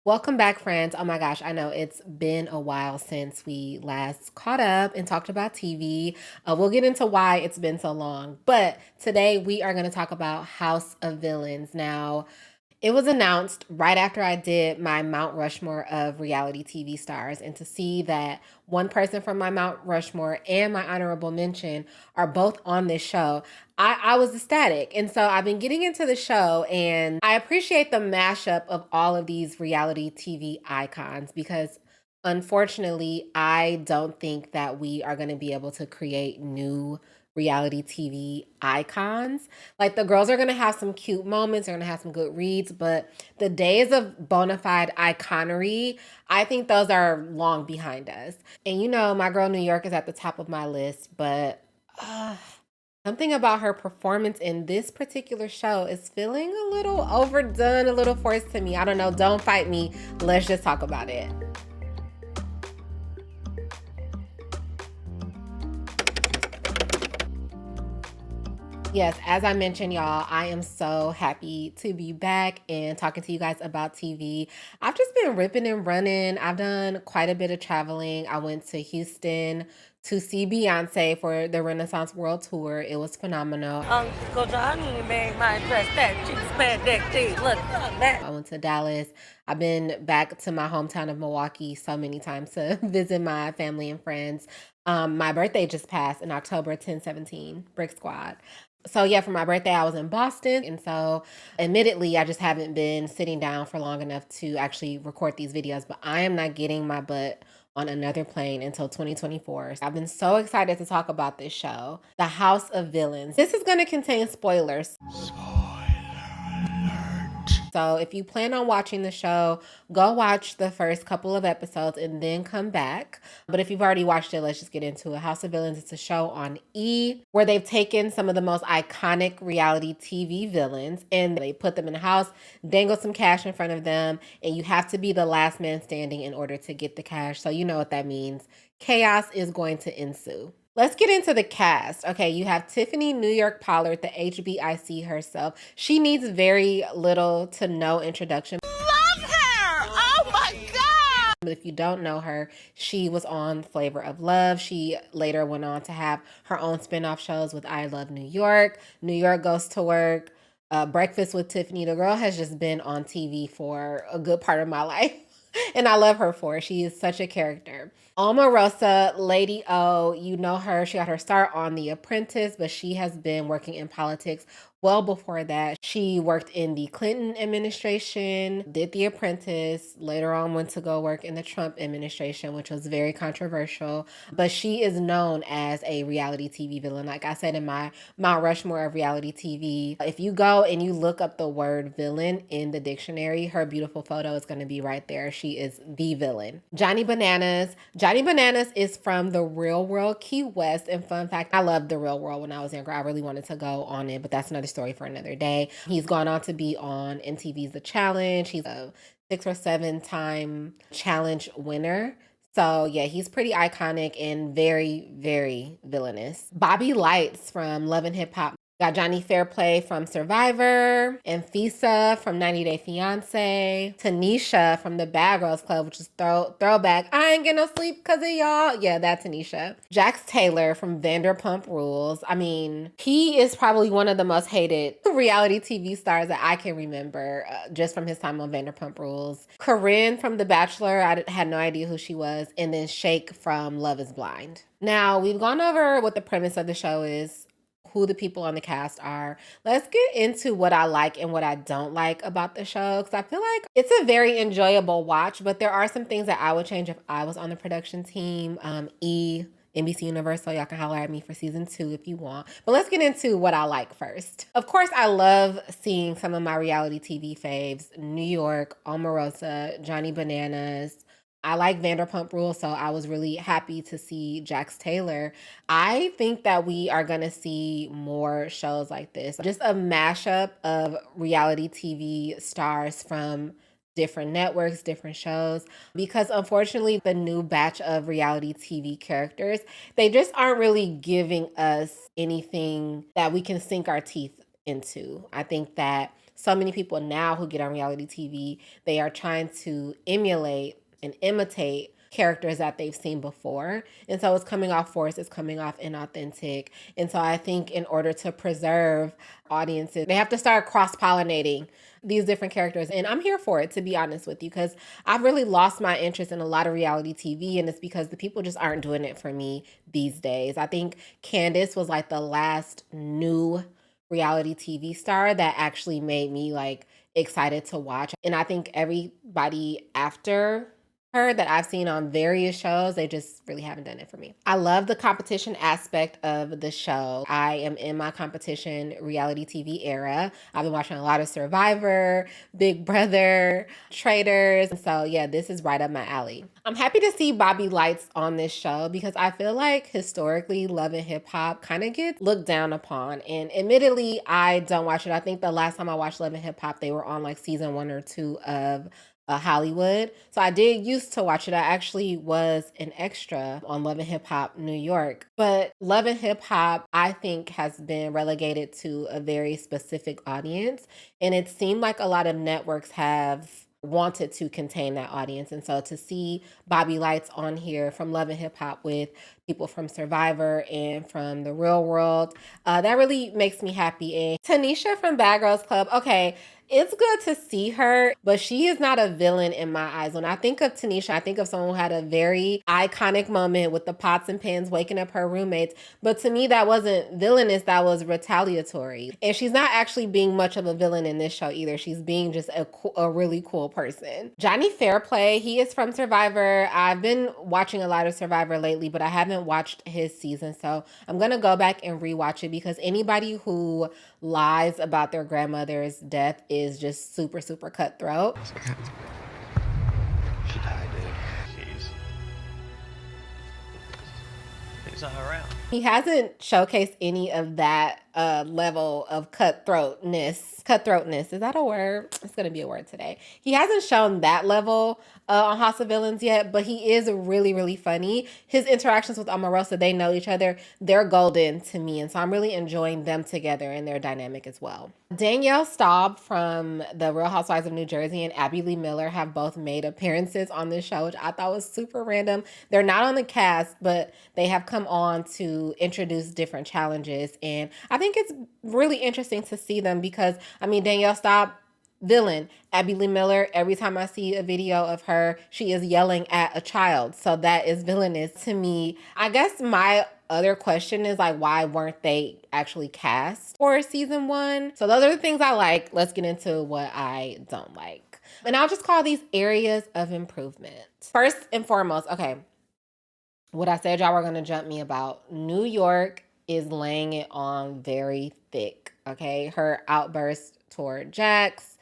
Welcome back, friends. Oh my gosh, I know it's been a while since we last caught up and talked about TV. We'll get into why it's been so long, but today we are going to talk about House of Villains. Now, it was announced right after I did my Mount Rushmore of reality TV stars, and to see that one person from my Mount Rushmore and my honorable mention are both on this show, I was ecstatic. And so I've been getting into the show, and I appreciate the mashup of all of these reality TV icons because unfortunately, I don't think that we are going to be able to create new reality TV icons. Like, the girls are gonna have some cute moments, they're gonna have some good reads, but the days of bona fide iconery, I think those are long behind us. And you know, my girl New York is at the top of my list, but something about her performance in this particular show is feeling a little overdone, a little forced to me. I don't know, don't fight me. Let's just talk about it. Yes, as I mentioned, y'all, I am so happy to be back and talking to you guys about TV. I've just been ripping and running. I've done quite a bit of traveling. I went to Houston to see Beyonce for the Renaissance World Tour. It was phenomenal. Uncle Johnny made my dress that cheap spandex tee. Look, that. I went to Dallas. I've been back to my hometown of Milwaukee so many times to visit my family and friends. My birthday just passed in October 10/17, Brick Squad. So yeah, for my birthday, I was in Boston. And so admittedly, I just haven't been sitting down for long enough to actually record these videos, but I am not getting my butt on another plane until 2024. I've been so excited to talk about this show, The House of Villains. This is going to contain spoilers. So if you plan on watching the show, go watch the first couple of episodes and then come back. But if you've already watched it, let's just get into it. House of Villains, it's a show on E! Where they've taken some of the most iconic reality TV villains and they put them in a house, dangle some cash in front of them, and you have to be the last man standing in order to get the cash. So you know what that means. Chaos is going to ensue. Let's get into the cast. Okay, you have Tiffany New York Pollard, the HBIC herself. She needs very little to no introduction. Love her! Oh my God! But if you don't know her, she was on Flavor of Love. She later went on to have her own spinoff shows with I Love New York, New York Goes to Work, Breakfast with Tiffany. The girl has just been on TV for a good part of my life. And I love her for it. She is such a character. Omarosa, Lady O, you know her. She got her start on The Apprentice, but she has been working in politics well before that. She worked in the Clinton administration, did The Apprentice, later on went to go work in the Trump administration, which was very controversial. But she is known as a reality TV villain. Like I said in my Mount Rushmore of reality TV, if you go and you look up the word villain in the dictionary, her beautiful photo is going to be right there. She is the villain. Johnny Bananas. Johnny Bananas is from the Real World Key West. And fun fact, I loved the Real World when I was younger. I really wanted to go on it, but that's another story for another day. He's gone on to be on MTV's The Challenge. He's a 6 or 7 time challenge winner. So yeah, he's pretty iconic and very, very villainous. Bobby Lights from Love and Hip Hop. Got Johnny Fairplay from Survivor, and Fisa from 90 Day Fiance, Tanisha from the Bad Girls Club, which is throwback. I ain't getting no sleep because of y'all. Yeah, that's Tanisha. Jax Taylor from Vanderpump Rules. I mean, he is probably one of the most hated reality TV stars that I can remember, just from his time on Vanderpump Rules. Corinne from The Bachelor, I had no idea who she was. And then Shake from Love is Blind. Now, we've gone over what the premise of the show is, who the people on the cast are. Let's get into what I like and what I don't like about the show, because I feel like it's a very enjoyable watch, but there are some things that I would change if I was on the production team. NBC Universal, y'all can holler at me for season 2 if you want. But let's get into what I like first. Of course, I love seeing some of my reality TV faves. New York, Omarosa, Johnny Bananas. I like Vanderpump Rules, so I was really happy to see Jax Taylor. I think that we are going to see more shows like this. Just a mashup of reality TV stars from different networks, different shows, because unfortunately the new batch of reality TV characters, they just aren't really giving us anything that we can sink our teeth into. I think that so many people now who get on reality TV, they are trying to emulate and imitate characters that they've seen before. And so it's coming off forced, it's coming off inauthentic. And so I think in order to preserve audiences, they have to start cross pollinating these different characters. And I'm here for it, to be honest with you, because I've really lost my interest in a lot of reality TV. And it's because the people just aren't doing it for me these days. I think Candace was like the last new reality TV star that actually made me like excited to watch. And I think everybody after her that I've seen on various shows, they just really haven't done it for me. I love the competition aspect of the show. I am in my competition reality TV era. I've been watching a lot of Survivor, Big Brother, Traders. So yeah, this is right up my alley. I'm happy to see Bobby Lights on this show because I feel like historically Love and Hip Hop kind of gets looked down upon. And admittedly, I don't watch it. I think the last time I watched Love and Hip Hop, they were on like season 1 or 2 of Hollywood. So I did used to watch it. I actually was an extra on Love and Hip Hop New York. But Love and Hip Hop, I think, has been relegated to a very specific audience. And it seemed like a lot of networks have wanted to contain that audience. And so to see Bobby Lights on here from Love and Hip Hop with people from Survivor and from the real world, that really makes me happy. And Tanisha from Bad Girls Club, okay, it's good to see her, but she is not a villain in my eyes. When I think of Tanisha, I think of someone who had a very iconic moment with the pots and pans waking up her roommates. But to me, that wasn't villainous, that was retaliatory. And she's not actually being much of a villain in this show either. She's being just a really cool person. Johnny Fairplay, he is from Survivor. I've been watching a lot of Survivor lately, but I haven't watched his season. So I'm going to go back and rewatch it because anybody who lies about their grandmother's death is just super, super cutthroat. She died, dude. He's not around. He hasn't showcased any of that level of cutthroatness. Cutthroatness, is that a word? It's going to be a word today. He hasn't shown that level on House of Villains yet, but he is really, really funny. His interactions with Omarosa, they know each other. They're golden to me, and so I'm really enjoying them together and their dynamic as well. Danielle Staub from The Real Housewives of New Jersey and Abby Lee Miller have both made appearances on this show, which I thought was super random. They're not on the cast, but they have come on to introduce different challenges, and I think it's really interesting to see them because, I mean, Danielle Staub, villain. Abby Lee Miller, every time I see a video of her, she is yelling at a child. So that is villainous to me. I guess my other question is like, why weren't they actually cast for season 1? So those are the things I like. Let's get into what I don't like. And I'll just call these areas of improvement. First and foremost, okay, what I said y'all were going to jump me about. New York is laying it on very thick, okay? Her outburst toward Jax,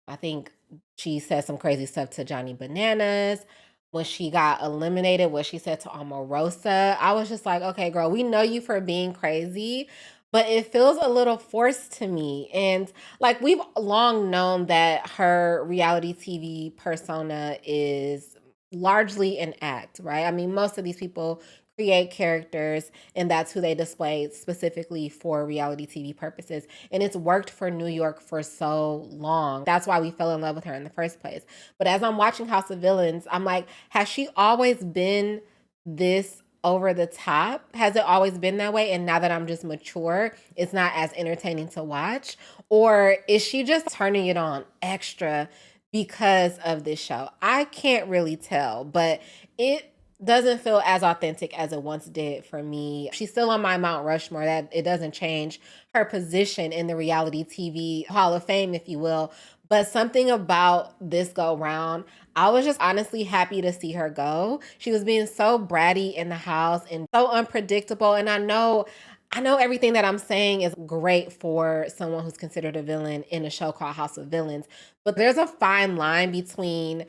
I think she said some crazy stuff to Johnny Bananas. When she got eliminated, what she said to Omarosa, I was just like, okay, girl, we know you for being crazy, but it feels a little forced to me. And like, we've long known that her reality TV persona is largely an act, right? I mean, most of these people create characters and that's who they display specifically for reality TV purposes. And it's worked for New York for so long. That's why we fell in love with her in the first place. But as I'm watching House of Villains, I'm like, has she always been this over the top? Has it always been that way? And now that I'm just mature, it's not as entertaining to watch? Or is she just turning it on extra because of this show? I can't really tell, but it doesn't feel as authentic as it once did for me. She's still on my Mount Rushmore. That it doesn't change her position in the reality TV Hall of Fame, if you will. But something about this go round, I was just honestly happy to see her go. She was being so bratty in the house and so unpredictable. And I know everything that I'm saying is great for someone who's considered a villain in a show called House of Villains. But there's a fine line between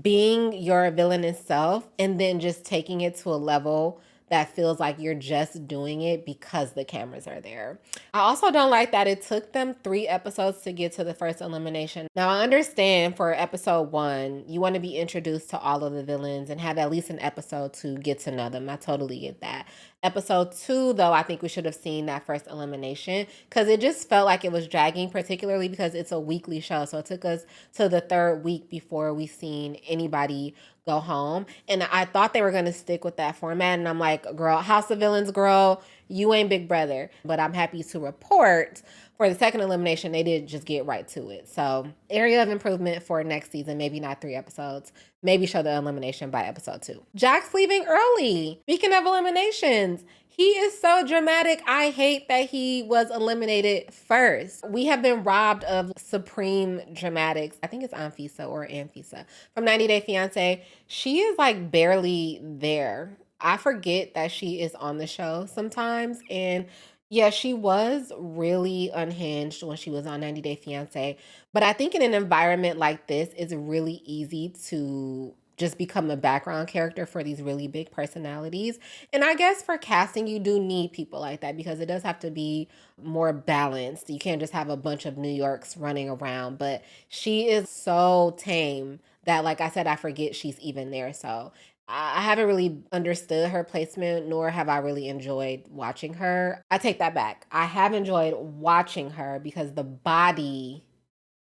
being your villainous self and then just taking it to a level that feels like you're just doing it because the cameras are there. I also don't like that it took them 3 episodes to get to the first elimination. Now, I understand for episode 1, you want to be introduced to all of the villains and have at least an episode to get to know them. I totally get that. Episode 2, though, I think we should have seen that first elimination because it just felt like it was dragging, particularly because it's a weekly show. So it took us to the 3rd week before we seen anybody go home. And I thought they were going to stick with that format. And I'm like, girl, House of Villains, girl, you ain't Big Brother. But I'm happy to report for the second elimination, they did just get right to it. So area of improvement for next season, maybe not 3 episodes. Maybe show the elimination by episode 2. Jack's leaving early. Speaking of eliminations, he is so dramatic. I hate that he was eliminated first. We have been robbed of supreme dramatics. I think it's Anfisa or Anfisa from 90 Day Fiancé. She is like barely there. I forget that she is on the show sometimes. And yeah, she was really unhinged when she was on 90 Day Fiancé. But I think in an environment like this, it's really easy to just become a background character for these really big personalities. And I guess for casting, you do need people like that because it does have to be more balanced. You can't just have a bunch of New Yorks running around. But she is so tame that, like I said, I forget she's even there. So I haven't really understood her placement, nor have I really enjoyed watching her. I take that back. I have enjoyed watching her because the body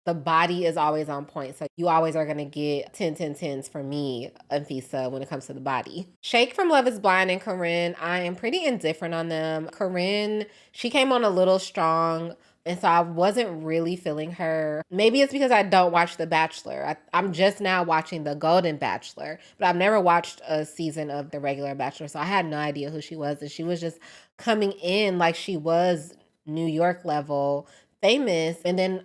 is always on point. So you always are going to get 10, 10, 10s for me, Anfisa, when it comes to the body. Shake from Love is Blind and Corinne, I am pretty indifferent on them. Corinne, she came on a little strong. And so I wasn't really feeling her. Maybe it's because I don't watch The Bachelor. I'm just now watching The Golden Bachelor, but I've never watched a season of The Regular Bachelor. So I had no idea who she was. And she was just coming in like she was New York level famous. And then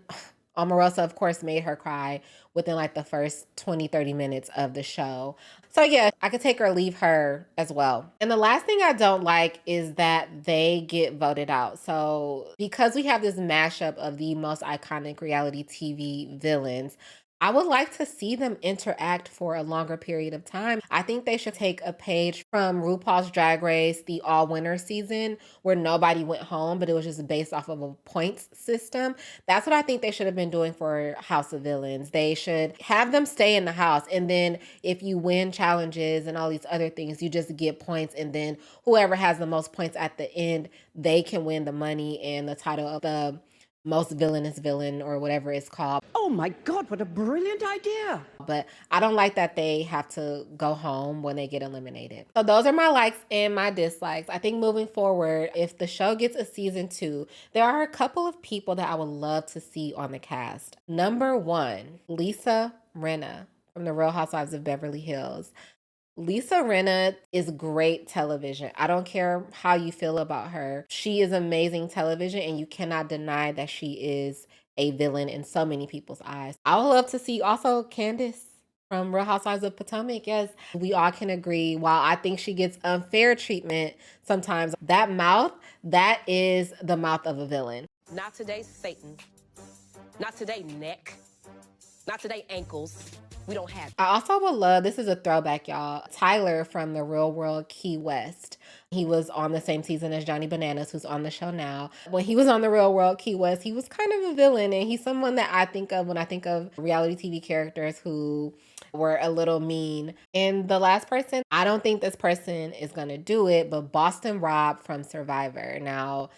Omarosa, of course, made her cry within like the first 20, 30 minutes of the show. So yeah, I could take her or leave her as well. And the last thing I don't like is that they get voted out. So because we have this mashup of the most iconic reality TV villains, I would like to see them interact for a longer period of time. I think they should take a page from RuPaul's Drag Race, the all-winner season, where nobody went home, but it was just based off of a points system. That's what I think they should have been doing for House of Villains. They should have them stay in the house, and then if you win challenges and all these other things, you just get points, and then whoever has the most points at the end, they can win the money and the title of the most villainous villain or whatever it's called. Oh my God, what a brilliant idea. But I don't like that they have to go home when they get eliminated. So those are my likes and my dislikes. I think moving forward, if the show gets a season 2, there are a couple of people that I would love to see on the cast. Number 1, Lisa Rinna from The Real Housewives of Beverly Hills. Lisa Rinna is great television. I don't care how you feel about her. She is amazing television, and you cannot deny that she is a villain in so many people's eyes. I would love to see also Candace from Real Housewives of Potomac. Yes, we all can agree. While I think she gets unfair treatment sometimes, that mouth, that is the mouth of a villain. Not today, Satan. Not today, neck. Not today, ankles. We don't have. I also would love, this is a throwback, y'all, Tyler from The Real World Key West. He was on the same season as Johnny Bananas, who's on the show now. When he was on The Real World Key West, he was kind of a villain, and he's someone that I think of when I think of reality TV characters who were a little mean. And the last person, I don't think this person is going to do it, but Boston Rob from Survivor. Now,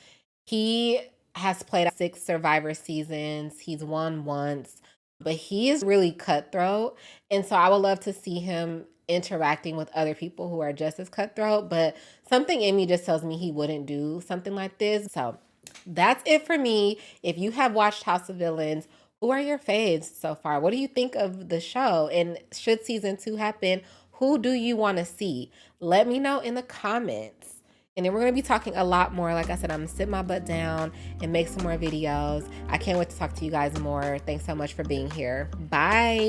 he has played 6 Survivor seasons. He's won once. But he is really cutthroat. And so I would love to see him interacting with other people who are just as cutthroat. But something in me just tells me he wouldn't do something like this. So that's it for me. If you have watched House of Villains, who are your faves so far? What do you think of the show? And should season 2 happen, who do you want to see? Let me know in the comments. And then we're going to be talking a lot more. Like I said, I'm going to sit my butt down and make some more videos. I can't wait to talk to you guys more. Thanks so much for being here. Bye.